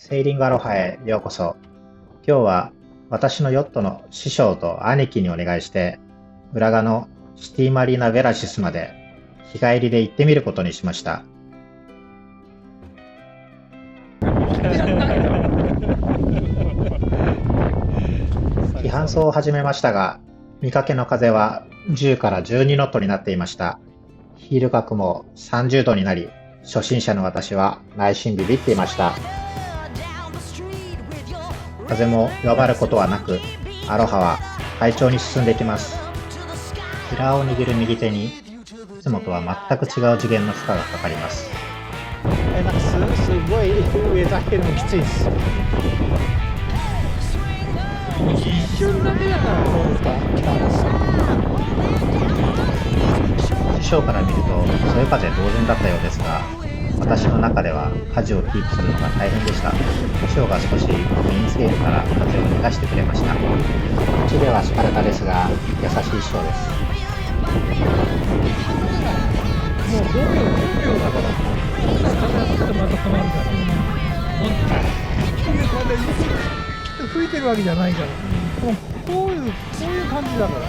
セーリングアロハへようこそ。今日は私のヨットの師匠と兄貴にお願いして、浦賀のシティマリーナベラシスまで日帰りで行ってみることにしました。飛帆走を始めましたが、見かけの風は10から12ノットになっていました。ヒール角も30度になり、初心者の私は内心ビビっていました。風も弱まることはなく、アロハは快調に進んでいきます。ティラーを握る右手に、いつもとは全く違う次元の負荷がかかります。なんかすごい上だけでもきついです。一瞬だけだからどうですか？師匠から見ると、そよ風同然だったようですが、私の中では舵をキープするのが大変でした。師匠が少しメインセールから風を逃がしてくれました。口ではスパルタですが、優しい師匠です。もう5秒だから。風がまた止まるから。吹いてるわけじゃないから。もうこういう感じだから。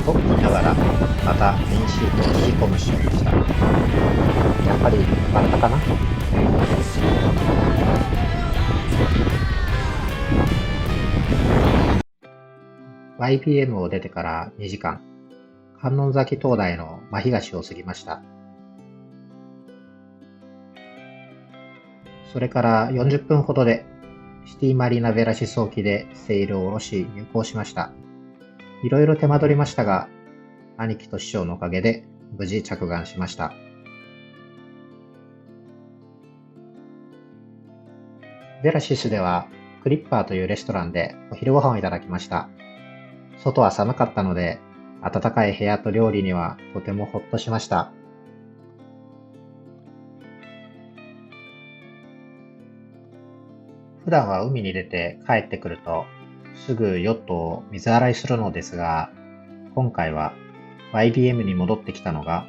と言いながら、またメインシートを引き込む師匠でした。やっぱりスパルタかな。YPM を出てから2時間、観音崎灯台の真東を過ぎました。それから40分ほどでシティマリーナベラシス沖でセールを下ろし入港しました。いろいろ手間取りましたが、兄貴と師匠のおかげで無事着岸しました。ベラシスではクリッパーというレストランでお昼ご飯をいただきました。外は寒かったので、暖かい部屋と料理にはとてもほっとしました。普段は海に出て帰ってくると、すぐヨットを水洗いするのですが、今回は YBM に戻ってきたのが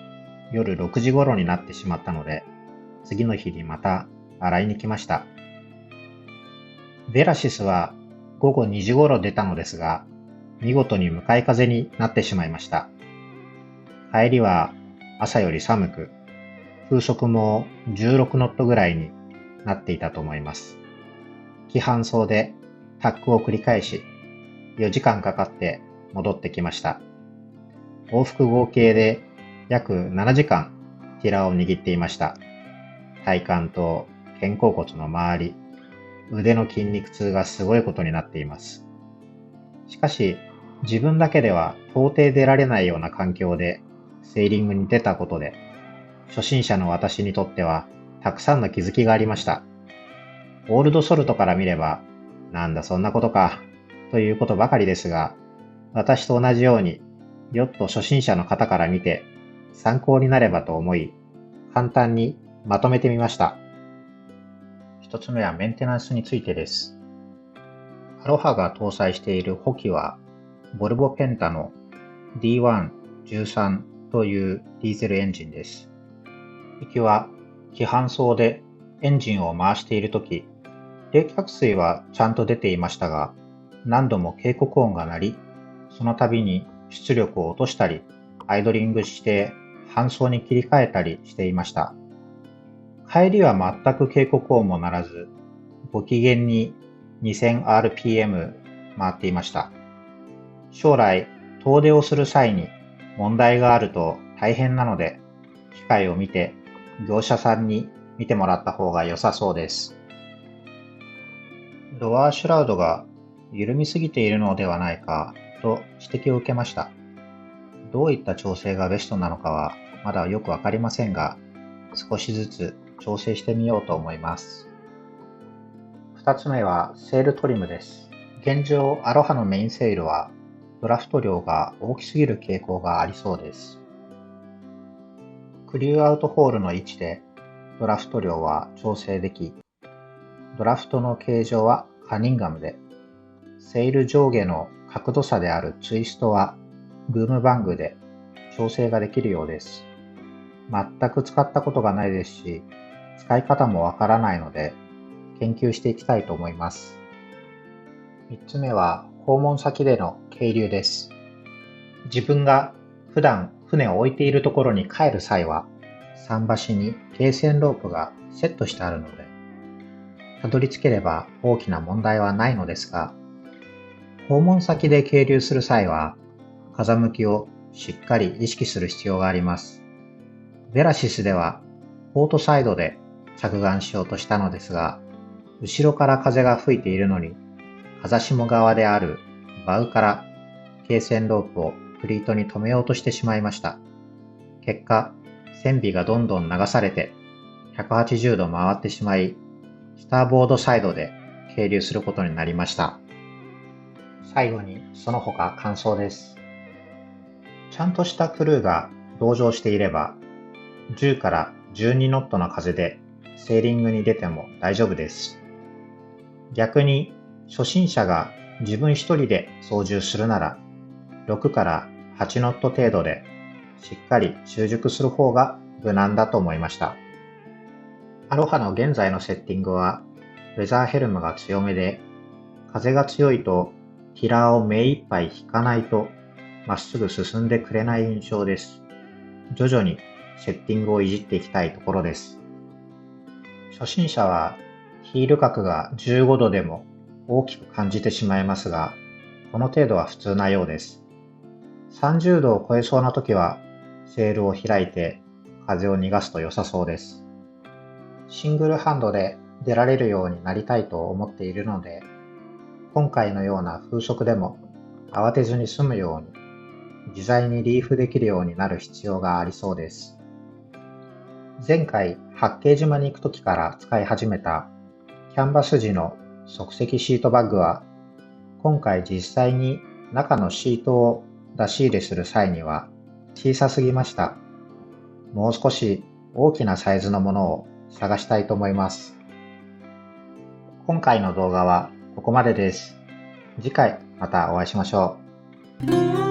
夜6時頃になってしまったので、次の日にまた洗いに来ました。ベラシスは午後2時頃出たのですが、見事に向かい風になってしまいました。帰りは朝より寒く、風速も16ノットぐらいになっていたと思います。帰還走でタックを繰り返し、4時間かかって戻ってきました。往復合計で約7時間ティラを握っていました。体幹と肩甲骨の周り、腕の筋肉痛がすごいことになっています。しかし、自分だけでは到底出られないような環境でセーリングに出たことで、初心者の私にとってはたくさんの気づきがありました。オールドソルトから見れば、なんだそんなことか、ということばかりですが、私と同じように、ヨット初心者の方から見て、参考になればと思い、簡単にまとめてみました。一つ目はメンテナンスについてです。アロハが搭載している補機は、ボルボペンタの D113 というディーゼルエンジンです。行きは、帰還走でエンジンを回しているとき、冷却水はちゃんと出ていましたが、何度も警告音が鳴り、その度に出力を落としたり、アイドリングして搬送に切り替えたりしていました。帰りは全く警告音も鳴らず、ご機嫌に 2000rpm 回っていました。将来、遠出をする際に問題があると大変なので、機械を見て業者さんに見てもらった方が良さそうです。ドアシュラウドが緩みすぎているのではないかと指摘を受けました。どういった調整がベストなのかはまだよくわかりませんが、少しずつ調整してみようと思います。二つ目はセールトリムです。現状、アロハのメインセールはドラフト量が大きすぎる傾向がありそうです。クリューアウトホールの位置でドラフト量は調整でき、ドラフトの形状はカニンガムで、セール上下の角度差であるツイストはブームバングで調整ができるようです。全く使ったことがないですし、使い方もわからないので、研究していきたいと思います。3つ目は、訪問先での係留です。自分が普段船を置いているところに帰る際は、桟橋に軽船ロープがセットしてあるので、たどり着ければ大きな問題はないのですが、訪問先で係留する際は、風向きをしっかり意識する必要があります。ベラシスでは、ポートサイドで着岸しようとしたのですが、後ろから風が吹いているのに、風下側であるバウから軽船ロープをフリートに止めようとしてしまいました。結果、船尾がどんどん流されて180度回ってしまい、スターボードサイドで係留することになりました。最後にその他感想です。ちゃんとしたクルーが同乗していれば、10から12ノットの風でセーリングに出ても大丈夫です。逆に初心者が自分一人で操縦するなら、6から8ノット程度でしっかり習熟する方が無難だと思いました。アロハの現在のセッティングはウェザーヘルムが強めで、風が強いとティラーを目いっぱい引かないとまっすぐ進んでくれない印象です。徐々にセッティングをいじっていきたいところです。初心者はヒール角が15度でも大きく感じてしまいますが、この程度は普通なようです。30度を超えそうな時はセールを開いて風を逃がすと良さそうです。シングルハンドで出られるようになりたいと思っているので、今回のような風速でも慌てずに済むように自在にリーフできるようになる必要がありそうです。前回八景島に行く時から使い始めたキャンバス地の即席シートバッグは、今回実際に中のシートを出し入れする際には小さすぎました。もう少し大きなサイズのものを探したいと思います。今回の動画はここまでです。次回またお会いしましょう。